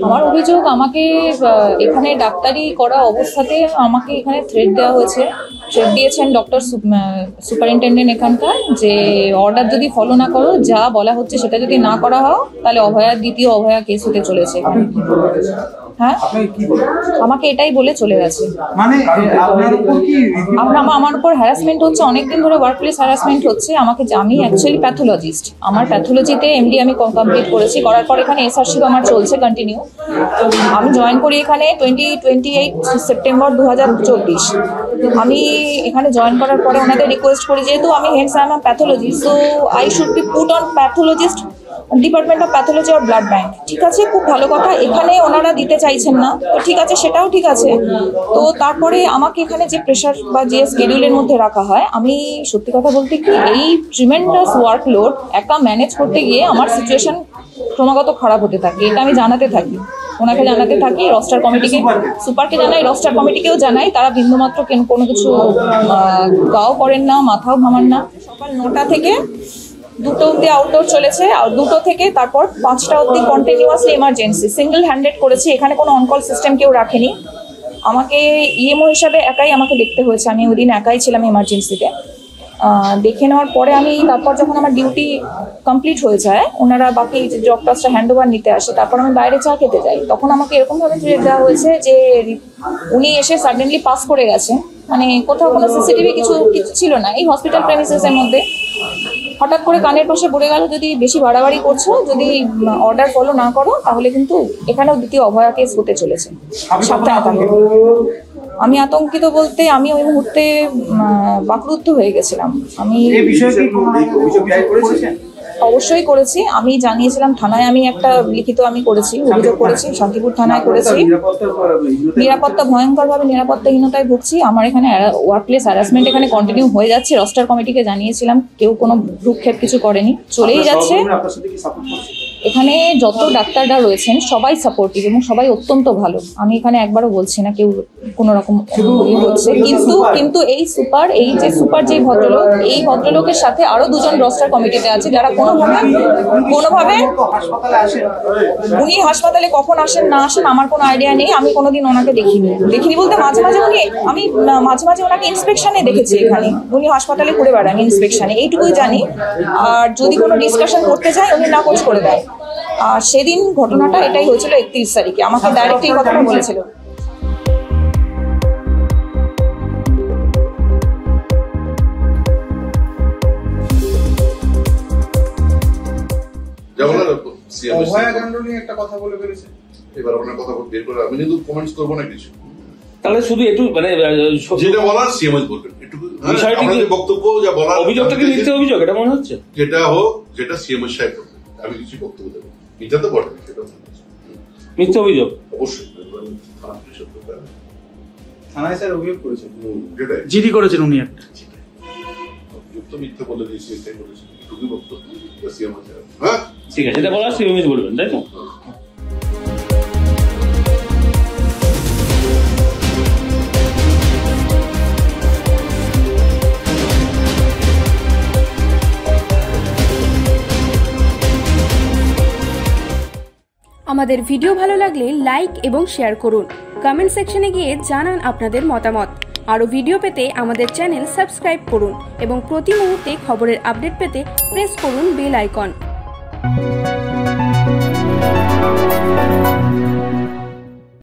আমার অভিযোগ, আমাকে এখানে ডাক্তারি করা অবস্থাতে আমাকে এখানে থ্রেট দেওয়া হয়েছে। থ্রেট দিয়েছেন ডক্টর সুপারিনটেন্ডেন্ট এখানকার, যে অর্ডার যদি ফলো না করো, যা বলা হচ্ছে সেটা যদি না করা হয়, তাহলে দ্বিতীয় অভয়া কেস হতে চলেছে। হ্যাঁ, আমাকে এটাই বলে চলে গেছে। আমার উপর হ্যারাসমেন্ট হচ্ছে, অনেকদিন ধরে ওয়ার্ক প্লেস হ্যারাসমেন্ট হচ্ছে। আমি অ্যাকচুয়ালি প্যাথোলজিস্ট, আমার প্যাথোলজিতে এমডি আমি কমপ্লিট করেছি। করার পর এখানে এসআরশিপ আমার চলছে কন্টিনিউ। আমি জয়েন করি এখানে 28 সেপ্টেম্বর 2024। আমি এখানে জয়েন করার পরে ওনাদের রিকোয়েস্ট করি, যেহেতু আমি heads I am pathologist, so I should be put on pathologist department of pathology or blood bank. ঠিক আছে, খুব ভালো কথা। এখানে ওনারা দিতে চাইছেন না, তো ঠিক আছে, সেটাও ঠিক আছে। তো তারপরে আমাকে এখানে যে প্রেশার বা যে স্কেডিউলের মধ্যে রাখা হয়, আমি সত্যি কথা বলতে কি, এই ট্রিমেন্ডাস ওয়ার্কলোড একা ম্যানেজ করতে গিয়ে আমার সিচুয়েশন ক্রমাগত খারাপ হতে থাকে। এটা আমি জানাতে থাকি, ওনাকে জানাতে থাকি, রস্টার কমিটিকে, সুপারকে জানাই, রস্টার কমিটিকেও জানাই। তারা বিন্দুমাত্র কোনো কিছু গাও করেন না, মাথাও ঘামান না। সকাল 9টা থেকে 2টো অব্দি আউটডোর চলেছে, আর 2টো থেকে তারপর 5টা অব্দি কন্টিনিউয়াসলি এমার্জেন্সি। সিঙ্গেল হ্যান্ডেড করেছি, এখানে কোনো অনকল সিস্টেম কেউ রাখেনি। আমাকে ইএমও হিসাবে একাই আমাকে দেখতে হয়েছে। আমি ওই দিন একাই ছিলাম এমার্জেন্সিতে। দেখে নেওয়ার পরে তারপর যখন আমার ডিউটি কমপ্লিট হয়ে যায়, ওনারা বাকি ডক্টরসটা হ্যান্ড ওভার নিতে আসে, তারপর আমি বাইরে চা খেতে যাই। তখন আমাকে এরকমভাবে থ্রেট দেওয়া হয়েছে যে উনি এসে সাডেনলি পাস করে গেছে, মানে কোথাও কোনো সিসিটিভি কিছু ছিল না এই হসপিটাল প্রেমিসেসের মধ্যে। হঠাৎ করে কানের পাশে পড়ে গেল, যদি বেশি বাড়াবাড়ি করছো, যদি অর্ডার ফলো না করো, তাহলে কিন্তু এখানেও দ্বিতীয় অভয়া কেস হতে চলেছে। সাবধানে থাকবে। আমি আতঙ্কিত বলতে, আমি ওই মুহূর্তে বাকরুদ্ধ হয়ে গেছিলাম। অবশ্যই করেছি, আমি জানিয়েছিলাম থানায়, আমি একটা লিখিত করেছি, অভিযোগ করেছি, শান্তিপুর থানায় করেছি। নিরাপত্তা ভয়ঙ্করভাবে নিরাপত্তাহীনতায় ভুগছি। আমার এখানে ওয়ার্ক প্লেস হ্যারাসমেন্ট এখানে কন্টিনিউ হয়ে যাচ্ছে। রস্টার কমিটিকে জানিয়েছিলাম, কেউ কোনো ভ্রুক্ষেপ কিছু করেনি, চলেই যাচ্ছে। এখানে যত ডাক্তাররা রয়েছেন সবাই সাপোর্টিভ এবং সবাই অত্যন্ত ভালো। আমি এখানে একবারও বলছি না কেউ কোনো রকম হচ্ছে, কিন্তু এই সুপার যে ভদ্রলোক, এই ভদ্রলোকের সাথে আরো 2জন রস্টার কমিটিতে আছে, যারা কোনোভাবে উনি হাসপাতালে কখন আসেন না আসেন আমার কোনো আইডিয়া নেই। আমি কোনোদিন ওনাকে দেখিনি বলতে মাঝে মাঝে ওনাকে ইন্সপেকশনে দেখেছি। এখানে উনি হাসপাতালে ঘুরে বেড়ান ইন্সপেকশনে, এইটুকুই জানি। আর যদি কোনো ডিসকাশন করতে চাই, উনি নাকচ করে দেয়। আর সেদিন ঘটনাটা এটাই হয়েছিল 31 তারিখে, আমাকে ডাইরেক্ট এই কথাটা বলেছিল। তাহলে শুধু একটু মানে যেটা বলার সিএমএস বলবেন, একটু বক্তব্য যা বলার, অভিযোগটা কি মিথ্যে অভিযোগ এটা মনে হচ্ছে, যেটা হোক, যেটা সিএমএস সাহেব করবেন, আমি কিছু বক্তব্য দেবো, এটা তো বটে, সেটা মিথ্যে অভিযোগ অবশ্যই থানায় স্যার অভিযোগ করেছেন, জিডি করেছেন উনি, একটা অভিযোগ তো মিথ্যে বলে দিয়েছে, এটাই বলেছেন, এটুকুই বক্তব্য সিএমএস। হ্যাঁ ঠিক আছে, এটা বলার সিএমএস বলবেন, তাই তো? আমাদের ভিডিও ভালো লাগলে লাইক এবং শেয়ার করুন। কমেন্ট সেকশনে গিয়ে জানান আপনাদের মতামত। আরও ভিডিও পেতে আমাদের চ্যানেল সাবস্ক্রাইব করুন এবং প্রতি মুহূর্তে খবরের আপডেট পেতে প্রেস করুন বেল আইকন।